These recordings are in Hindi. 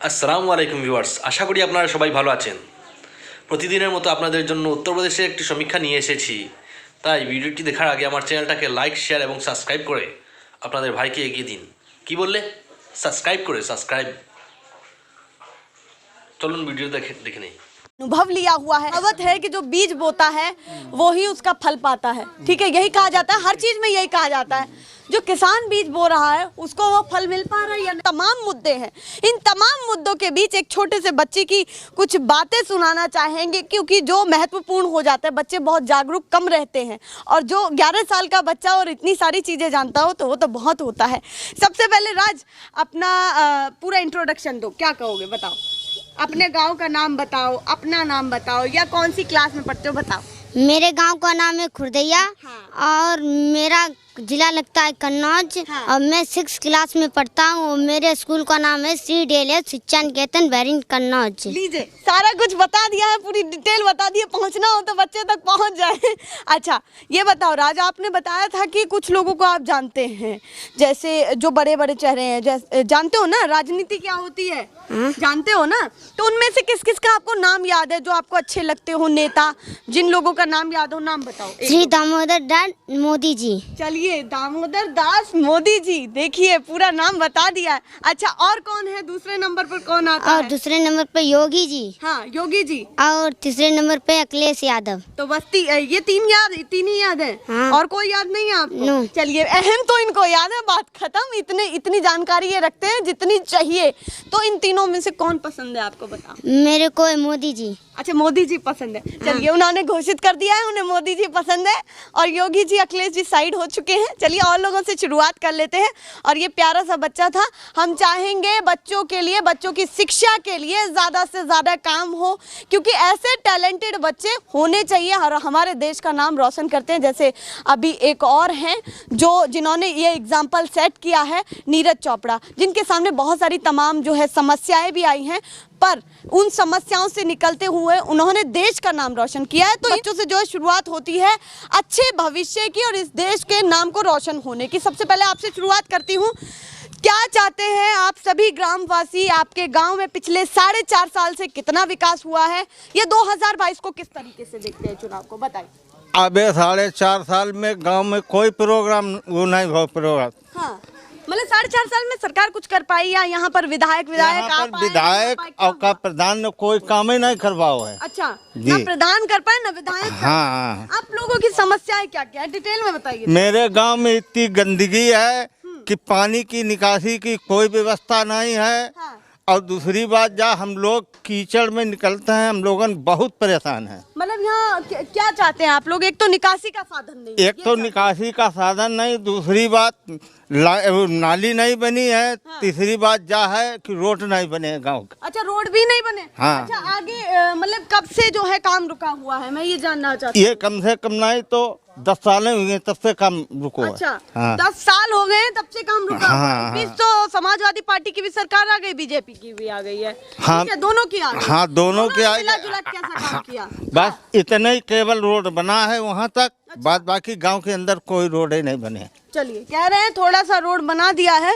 আসসালামু আলাইকুম ভিউয়ার্স, আশা করি আপনারা সবাই ভালো আছেন। প্রতিদিনের মতো আপনাদের জন্য উত্তরপ্রদেশের একটি সমীক্ষা নিয়ে এসেছি। তাই ভিডিওটি দেখার আগে আমার চ্যানেলটাকে লাইক, শেয়ার এবং সাবস্ক্রাইব করে আপনাদের ভাইকে এগিয়ে দিন। কি বললে? সাবস্ক্রাইব। চলুন ভিডিও দেখে নেই। अनुभव लिया हुआ है। कहावत है कि जो बीज बोता है वो ही उसका फल पाता है। ठीक है, यही कहा जाता है, हर चीज में यही कहा जाता है। जो किसान बीज बो रहा है उसको वो फल मिल पा रहा है या नहीं? तमाम मुद्दे हैं। इन तमाम मुद्दों के बीच एक छोटे से बच्चे की कुछ बातें सुनाना चाहेंगे, क्योंकि जो महत्वपूर्ण हो जाता है, बच्चे बहुत जागरूक कम रहते हैं और जो 11 साल का बच्चा और इतनी सारी चीजें जानता हो तो वो तो बहुत होता है। सबसे पहले राज अपना पूरा इंट्रोडक्शन दो, क्या कहोगे बताओ। अपने गांव का नाम बताओ, अपना नाम बताओ, या कौन सी क्लास में पढ़ते हो बताओ। मेरे गांव का नाम है खुर्दैया। हाँ। और मेरा जिला लगता है कन्नौज। हाँ। और मैं 6 क्लास में पढ़ता हूँ। मेरे स्कूल का नाम है CDLS शिक्षा निकेतन बैरिन कन्नौज। लीजिए, सारा कुछ बता दिया है, पूरी डिटेल बता दी है। पहुंचना हो तो बच्चे तक पहुंच जाए। अच्छा, ये बताओ राजा, आपने बताया था कि कुछ लोगों को आप जानते हैं, जैसे जो बड़े बड़े चेहरे हैं, जैसे जानते हो ना राजनीति क्या होती है, जानते हो ना, तो उनमें से किस किस का आपको नाम याद है जो आपको अच्छे लगते हो नेता? जिन लोगों का नाम याद हो नाम बताओ। श्री दामोदर दास मोदी जी। चलिए, दामोदर दास मोदी जी, देखिए पूरा नाम बता दिया है। अच्छा, और कौन है दूसरे नंबर पर, कौन आता और है? दूसरे नंबर पे योगी जी। हाँ, योगी जी। और तीसरे नंबर पे अखिलेश यादव। तो बस ये तीन ही याद है। हाँ। और कोई याद नहीं है आपको? नो। चलिए, अहम तो इनको याद है, बात खत्म। इतनी जानकारी ये रखते हैं जितनी चाहिए। तो इन तीनों में से कौन पसंद है आपको, बताओ। मेरे को है मोदी जी। अच्छा, मोदी जी पसंद है। चलिए, उन्होंने घोषित कर दिया है, उन्हें मोदी जी पसंद है और योगी जी अखिलेश जी साइड हो चुके हैं। चलिए, और लोगों से शुरुआत कर लेते हैं। और ये प्यारा सा बच्चा था, हम चाहेंगे बच्चों के लिए, बच्चों की शिक्षा के लिए ज़्यादा से ज़्यादा काम हो, क्योंकि ऐसे टैलेंटेड बच्चे होने चाहिए और हमारे देश का नाम रोशन करते हैं। जैसे अभी एक और हैं जिन्होंने ये एग्जाम्पल सेट किया है, नीरज चोपड़ा, जिनके सामने बहुत सारी तमाम जो है समस्याएं भी आई हैं, पर उन समस्याओं से निकलते हुए उन्होंने देश का नाम रोशन किया है। तो बच्चों से जो है शुरुआत होती है अच्छे भविष्य की और इस देश के नाम को रोशन होने की। सबसे पहले आपसे शुरुआत करती हूँ, क्या चाहते हैं आप सभी ग्रामवासी? आपके गांव में पिछले 4.5 साल से कितना विकास हुआ है? ये 2022 को किस तरीके से देखते हैं चुनाव को, बताइए। अबे 4.5 साल में गांव में कोई प्रोग्राम वो नहीं हो प्रोग्राम। हाँ, मतलब 4.5 साल में सरकार कुछ कर पाई या यहाँ पर विधायक यहाँ पर विधायक और का प्रधान ने कोई काम ही नहीं करवाओ है। अच्छा, जी। ना प्रधान कर पाए ना विधायक। हाँ। आप लोगों की समस्याएं क्या क्या है, डिटेल में बताइए। मेरे गांव में इतनी गंदगी है कि पानी की निकासी की कोई व्यवस्था नहीं है। हाँ। और दूसरी बात, जहाँ हम लोग कीचड़ में निकलते हैं, हम लोगन बहुत परेशान हैं। मतलब यहाँ क्या चाहते हैं आप लोग? एक तो निकासी का साधन नहीं, एक तो निकासी का साधन नहीं, दूसरी बात नाली नहीं बनी है। हाँ। तीसरी बात जा है कि रोड नहीं बने गांव का। अच्छा, रोड भी नहीं बने। हाँ। अच्छा, आगे मतलब कब से जो है काम रुका हुआ है, मैं ये जानना चाहती ये कम से कम नहीं तो 10 साल हुए तब से काम रुको है। अच्छा, हाँ। 10 साल हो गए तब से काम रुका हुआ है। हाँ, बीच हाँ। तो समाजवादी पार्टी की भी सरकार आ गई, बीजेपी की भी आ गई है। हाँ। ठीक है, दोनों की आ गई। हाँ, दोनों की आ गई। मिला-जुला के कैसा काम किया? बस इतना ही केवल रोड बना है वहाँ तक। बाद बाकी गांव के अंदर कोई रोड ही नहीं बने। चलिए, कह रहे हैं थोड़ा सा रोड बना दिया है,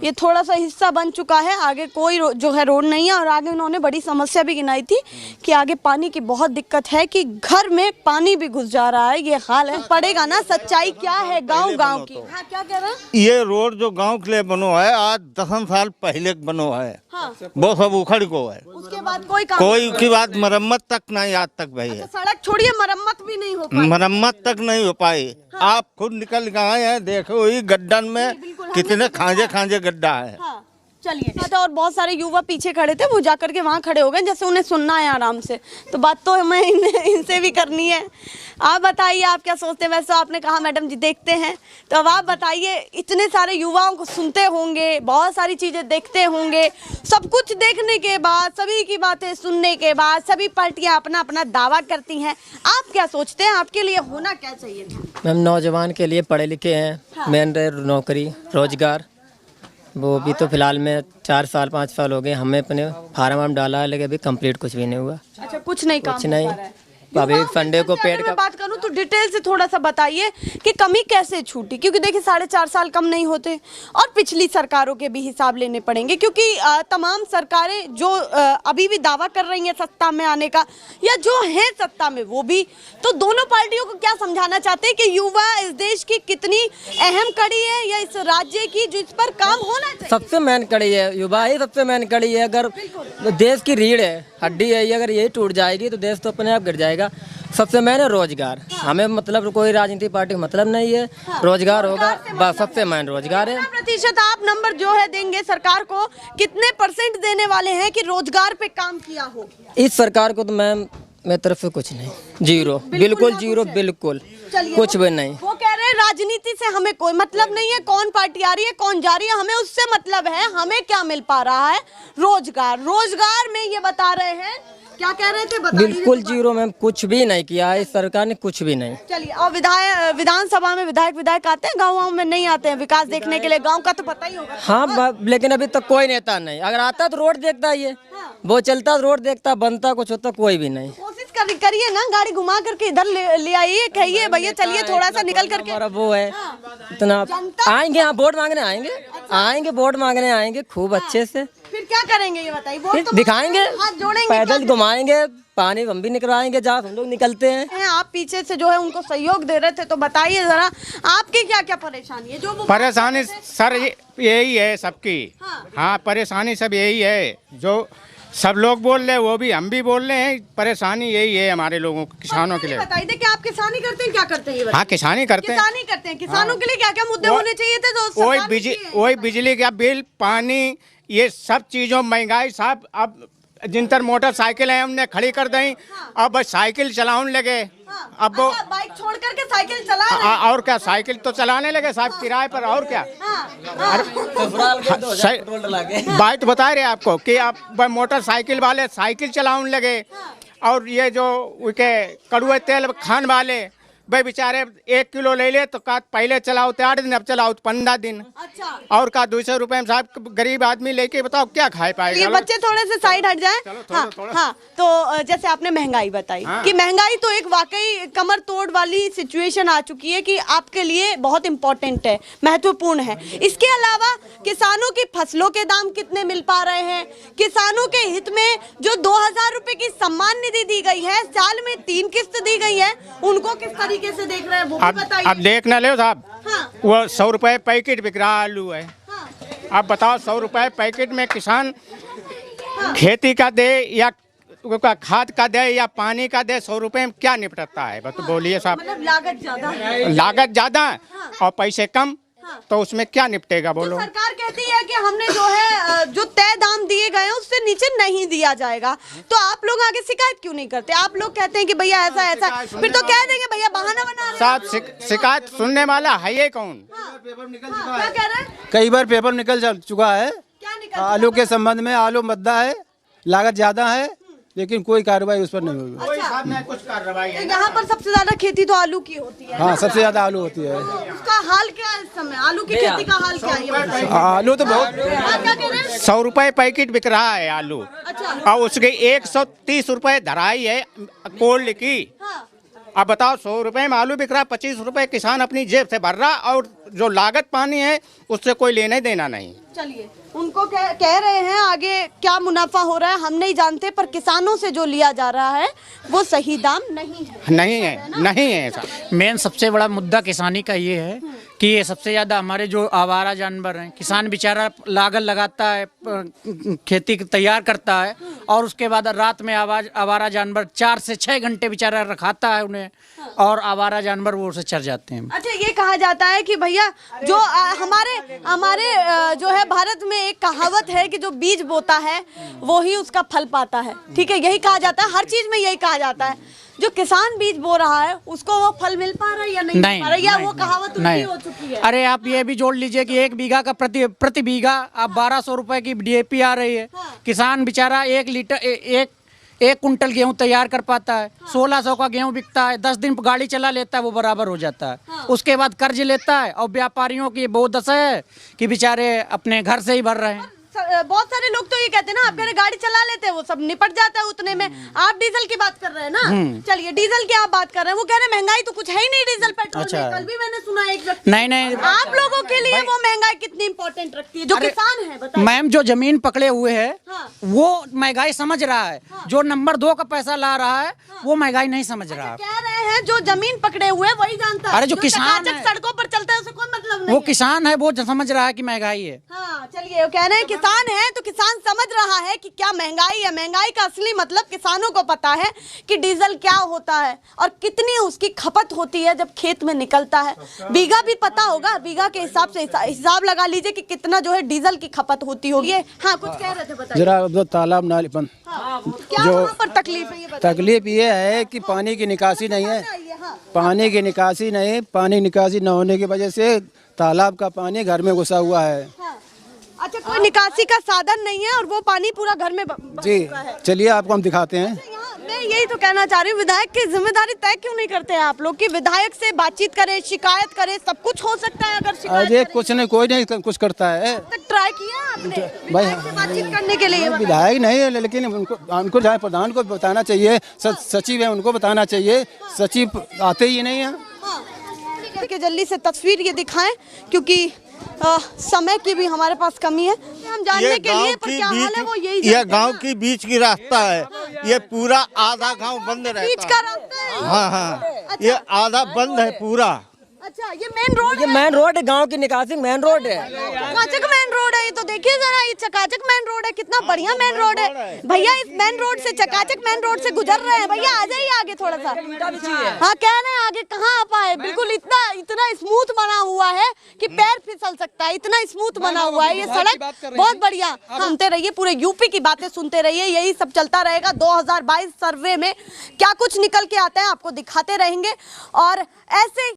ये थोड़ा सा हिस्सा बन चुका है, आगे कोई जो है रोड नहीं है। और आगे उन्होंने बड़ी समस्या भी गिनाई थी कि आगे पानी की बहुत दिक्कत है, कि घर में पानी भी घुस जा रहा है, ये हाल है। पड़ेगा ना, सच्चाई क्या है गांव की। हाँ, क्या कह रहे हैं? ये रोड जो गांव के लिए बनो है, आज 10 साल पहले बनो है। हाँ। वो सब उखड़ को है। उसके बाद कोई काम कोई की बात मरम्मत तक नहीं आज तक भाई है। सड़क छोड़िए, मरम्मत भी नहीं हो पाई। मरम्मत तक नहीं हो पाई। आप खुद निकल गए हैं, देखो ये गड्ढन में कितने खांजे गड्ढा है। हाँ, चलिए। और बहुत सारे युवा पीछे खड़े थे, वो जाकर के वहाँ खड़े हो गए, जैसे उन्हें सुनना है आराम से। तो बात तो हमें इनसे भी करनी है। आप बताइए, आप क्या सोचते हैं? वैसे आपने कहा मैडम जी देखते हैं, तो अब आप बताइए, इतने सारे युवाओं को सुनते होंगे, बहुत सारी चीज़ें देखते होंगे, सब कुछ देखने के बाद, सभी की बातें सुनने के बाद, सभी पार्टियां अपना अपना दावा करती हैं, आप क्या सोचते हैं आपके लिए होना क्या चाहिए था? मैम, नौजवान के लिए पढ़े लिखे हैं, हाँ। मेन नौकरी रोजगार, वो भी तो फिलहाल में 4 साल 5 साल हो गए, हमें अपने फार्म वार्म डाला है, लेकिन अभी कंप्लीट कुछ भी नहीं हुआ। अच्छा, कुछ नहीं काम कुछ हो नहीं। पा रहा है। अभी संडे को पेड़ मैं का बात करूं तो डिटेल से थोड़ा सा बताइए कि कमी कैसे छूटी, क्योंकि देखिए 4.5 साल कम नहीं होते और पिछली सरकारों के भी हिसाब लेने पड़ेंगे, क्योंकि तमाम सरकारें जो अभी भी दावा कर रही हैं सत्ता में आने का या जो है सत्ता में वो भी, तो दोनों पार्टियों को क्या समझाना चाहते हैं कि युवा इस देश की कितनी अहम कड़ी है या इस राज्य की जिस पर काम होना चाहिए? सबसे मेन कड़ी है, युवा ही सबसे मेन कड़ी है। अगर देश की रीढ़ है, हड्डी है, ये अगर यही टूट जाएगी तो देश तो अपने आप गिर जाएगा। सबसे मेन है रोजगार। हमें मतलब कोई राजनीतिक पार्टी का मतलब नहीं है, रोजगार होगा बस, सबसे मेन रोजगार है। प्रतिशत आप नंबर जो है देंगे सरकार को, कितने % देने वाले हैं कि रोजगार पे काम किया हो? इस सरकार को तो मैम मेरी तरफ से कुछ नहीं, जीरो, बिल्कुल जीरो, बिल्कुल कुछ भी नहीं। वो कह रहे हैं राजनीति से हमें कोई मतलब नहीं है, कौन पार्टी आ रही है कौन जा रही है, हमें उससे मतलब है, हमें क्या मिल पा रहा है? रोजगार। रोजगार में ये बता रहे हैं, क्या कह रहे थे बिल्कुल जीरो मैम, कुछ भी नहीं किया है इस सरकार ने, कुछ भी नहीं। चलिए, और विधानसभा में विधायक आते हैं, गाँव में नहीं आते हैं विकास देखने के लिए? गाँव का तो पता ही होगा। हाँ, लेकिन अभी तक कोई नेता नहीं। अगर आता तो रोड देखता ही है, वो चलता रोड देखता, बनता कुछ होता कोई भी नहीं। कोशिश करिए ना, गाड़ी घुमा करके इधर ले आइए, कहिए भैया चलिए थोड़ा सा निकल करके। हमारा वो है इतना, आएंगे यहाँ वोट मांगने, आएंगे वोट मांगने आएंगे खूब अच्छे से। फिर क्या करेंगे ये बताइए? वोट तो दिखाएंगे, हाथ जोड़ेंगे, पैदल घुमाएंगे, पानी हम भी निकलवाएंगे जहाँ हम लोग निकलते हैं। आप पीछे से जो है उनको सहयोग दे रहे थे, तो बताइए जरा आपकी क्या क्या परेशानी है? जो वो परेशानी सर यही है सबकी। हाँ, परेशानी सब यही है, जो सब लोग बोल रहे हैं वो भी हम भी बोल रहे हैं, परेशानी यही है हमारे लोगों किसानों के लिए। बताइए कि आप किसानी करते हैं, क्या करते हैं? हाँ, किसानी करते हैं। किसानी करते हैं, किसानों के लिए क्या क्या मुद्दे होने चाहिए थे? तो वही बिजली का बिल, पानी, ये सब चीज़ों महंगाई साहब। अब जिन तर मोटरसाइकिल है हमने खड़ी कर दी, अब बस साइकिल चलाने लगे। अब वो बाइक छोड़ करके साइकिल चला रहे हैं। और क्या, साइकिल तो चलाने लगे साहब किराए पर, और क्या। बात बता रहे आपको कि आप मोटरसाइकिल वाले साइकिल चलाने लगे, और ये जो उनके कड़ुए तेल खान वाले भाई बेचारे 1 किलो ले ले तो का पहले चलाओ तो 8 दिन, अब चलाओ तो 15 दिन। अच्छा। और का 200 रुपए में साहब गरीब आदमी लेके बताओ क्या खाए पाएगा? ये बच्चे थोड़े से साइड हट जाएं। हाँ, तो जैसे आपने महंगाई बताई कि महंगाई तो एक वाकई कमर तोड़ वाली सिचुएशन आ चुकी है कि आपके लिए बहुत इम्पोर्टेंट है, महत्वपूर्ण है। इसके अलावा किसानों की फसलों के दाम कितने मिल पा रहे हैं? किसानों के हित में जो 2000 रुपए की सम्मान निधि दी गई है, साल में 3 किस्त दी गई है, उनको किस तरीके से देख रहे हैं वो भी बताइए। अब देख ना लो साहब। वो 100 रुपए पैकेट बिक रहा आलू है। अब बताओ 100 रुपए पैकेट में किसान खेती का दे या खाद का दे या पानी का दे, 100 रुपए में क्या निपटता है? बस बोलिए साहब। मतलब लागत ज्यादा, लागत ज्यादा और पैसे कम, तो उसमें क्या निपटेगा बोलो? तो सरकार कहती है कि हमने जो है जो तय दाम दिए गए हैं उससे नीचे नहीं दिया जाएगा, तो आप लोग आगे शिकायत क्यों नहीं करते? आप लोग कहते हैं कि भैया ऐसा ऐसा, फिर तो कह देंगे भैया बहाना बना रहे हैं। साहब शिकायत सुनने वाला है ये कौन? क्या कह रहे हैं? कई बार पेपर निकल चुका है क्या निकल आलू के संबंध में। आलू मद्दा है, लागत ज्यादा है, लेकिन कोई कार्रवाई उस पर नहीं हुई। कोई साहब ने कुछ कार्रवाई है? यहाँ पर सबसे ज्यादा खेती तो आलू की होती है। हाँ, सबसे ज्यादा आलू होती है। उसका हाल क्या है इस समय? आलू की खेती का हाल क्या है? आलू तो बहुत, क्या कह रहे हैं? 100 रुपए पैकेट बिक रहा है आलू, अच्छा। और उसके 130 रुपए धराई है कोल्ड की। अब बताओ 100 रुपए में आलू बिक रहा, 25 रुपए किसान अपनी जेब से भर रहा, और जो लागत पानी है उससे कोई लेने देना नहीं। चलिए, उनको कह रहे हैं आगे क्या मुनाफा हो रहा है हम नहीं जानते, पर किसानों से जो लिया जा रहा है वो सही दाम नहीं है। नहीं है ऐसा। मेन सबसे बड़ा मुद्दा किसानी का ये है कि ये सबसे ज़्यादा हमारे जो आवारा जानवर हैं, किसान बेचारा लागत लगाता है, खेती तैयार करता है, और उसके बाद रात में आवारा जानवर 4 से 6 घंटे बेचारा रखाता है उन्हें, और आवारा जानवर वो उसे चर जाते हैं। अच्छा, ये कहा जाता है कि भैया जो हमारे जो है भारत में एक कहावत है कि जो बीज बोता है वो ही उसका फल पाता है। ठीक है, यही कहा जाता है, हर चीज में यही कहा जाता है। जो किसान बीज बो रहा है उसको वो फल मिल पा रहा है या नहीं मिल पा रहा है, या वो कहावत उल्टी हो चुकी है? अरे आप ये भी जोड़ लीजिए कि 1 बीघा का प्रति बीघा आप 1200 रुपए की DAP आ रही है। किसान बेचारा 1 कुंटल गेहूं तैयार कर पाता है, 1600 का गेहूं बिकता है, 10 दिन गाड़ी चला लेता है, वो बराबर हो जाता है। उसके बाद कर्ज लेता है, और व्यापारियों की बहुत दशा है कि बेचारे अपने घर से ही भर रहे हैं। बहुत सारे लोग तो ये कहते हैं ना, आप कह रहे गाड़ी चला लेते हैं वो सब निपट जाता है उतने में, आप डीजल की बात कर रहे हैं ना। चलिए डीजल की आप बात कर रहे हैं, वो कह रहे हैं महंगाई तो कुछ है ही नहीं डीजल पेट्रोल में। कल भी मैंने सुना एक व्यक्ति, नहीं आप लोगों के लिए वो महंगाई कितनी इंपॉर्टेंट रखती है जो किसान है, बताइए। मैम, जो जमीन पकड़े हुए है हाँ। वो महंगाई समझ रहा है, जो नंबर 2 का पैसा ला रहा है वो महंगाई नहीं समझ रहा। कह रहे हैं जो जमीन पकड़े हुए हैं वही जानता है। अरे जो किसान चकाचक है, सड़कों पर चलता है उसे कोई मतलब नहीं वो है। किसान है, वो समझ रहा है कि महंगाई है। हाँ चलिए, वो कह रहे हैं किसान है तो किसान समझ रहा है कि क्या महंगाई है। महंगाई का असली मतलब किसानों को पता है कि डीजल क्या होता है और कितनी उसकी खपत होती है जब खेत में निकलता है। बीघा भी पता होगा, बीघा के हिसाब से हिसाब लगा लीजिए कि कितना जो है डीजल की खपत होती होगी। हाँ कुछ कह रहे थे, बताइए। जरा जो तालाब नाली बंद, क्या जो वहाँ पर तकलीफ है ये बताइए। तकलीफ ये है कि पानी की निकासी नहीं है, हाँ। पानी की निकासी नहीं, पानी निकासी न होने की वजह से तालाब का पानी घर में घुसा हुआ है। हाँ। अच्छा, कोई निकासी का साधन नहीं है और वो पानी पूरा घर में बह जी चुका है। चलिए आपको हम दिखाते हैं। यहाँ मैं यही तो कहना चाह रही हूँ, विधायक की जिम्मेदारी तय क्यों नहीं करते हैं आप लोग कि विधायक से बातचीत करें, शिकायत करें, सब कुछ हो सकता है अगर शिकायत अरे करें। कुछ नहीं, कोई नहीं कुछ करता है। तक ट्राई किया आपने भाई, विधायक से बातचीत करने के लिए? विधायक नहीं है लेकिन उनको जहाँ प्रधान को बताना चाहिए, सचिव है उनको बताना चाहिए, सचिव आते ही नहीं है। कि जल्दी से तस्वीर ये दिखाएं क्योंकि समय की भी हमारे पास कमी है। हम जानने के लिए पर क्या हाल है वो यही ये गांव की बीच की रास्ता है, ये पूरा आधा गांव बंद रहता है। बीच का रास्ता है। हाँ, ये आधा बंद है पूरा। अच्छा, ये मेन रोड ये मेन रोड है, गांव की निकासी मेन रोड है। चकाचक मेन रोड है ये, तो देखिए जरा, ये चकाचक मेन रोड है, कितना बढ़िया मेन रोड है भैया। इस मेन रोड से, चकाचक मेन रोड से गुजर रहे हैं भैया, आ जाइए आगे थोड़ा सा। हाँ कह रहे हैं आगे कहाँ आ पाए, बिल्कुल इतना स्मूथ बना हुआ है कि पैर फिसल सकता है, इतना स्मूथ बना हुआ है ये सड़क, बहुत बढ़िया। सुनते रहिए, पूरे यूपी की बातें सुनते रहिए, यही सब चलता रहेगा। 2022 सर्वे में क्या कुछ निकल के आता है आपको दिखाते रहेंगे और ऐसे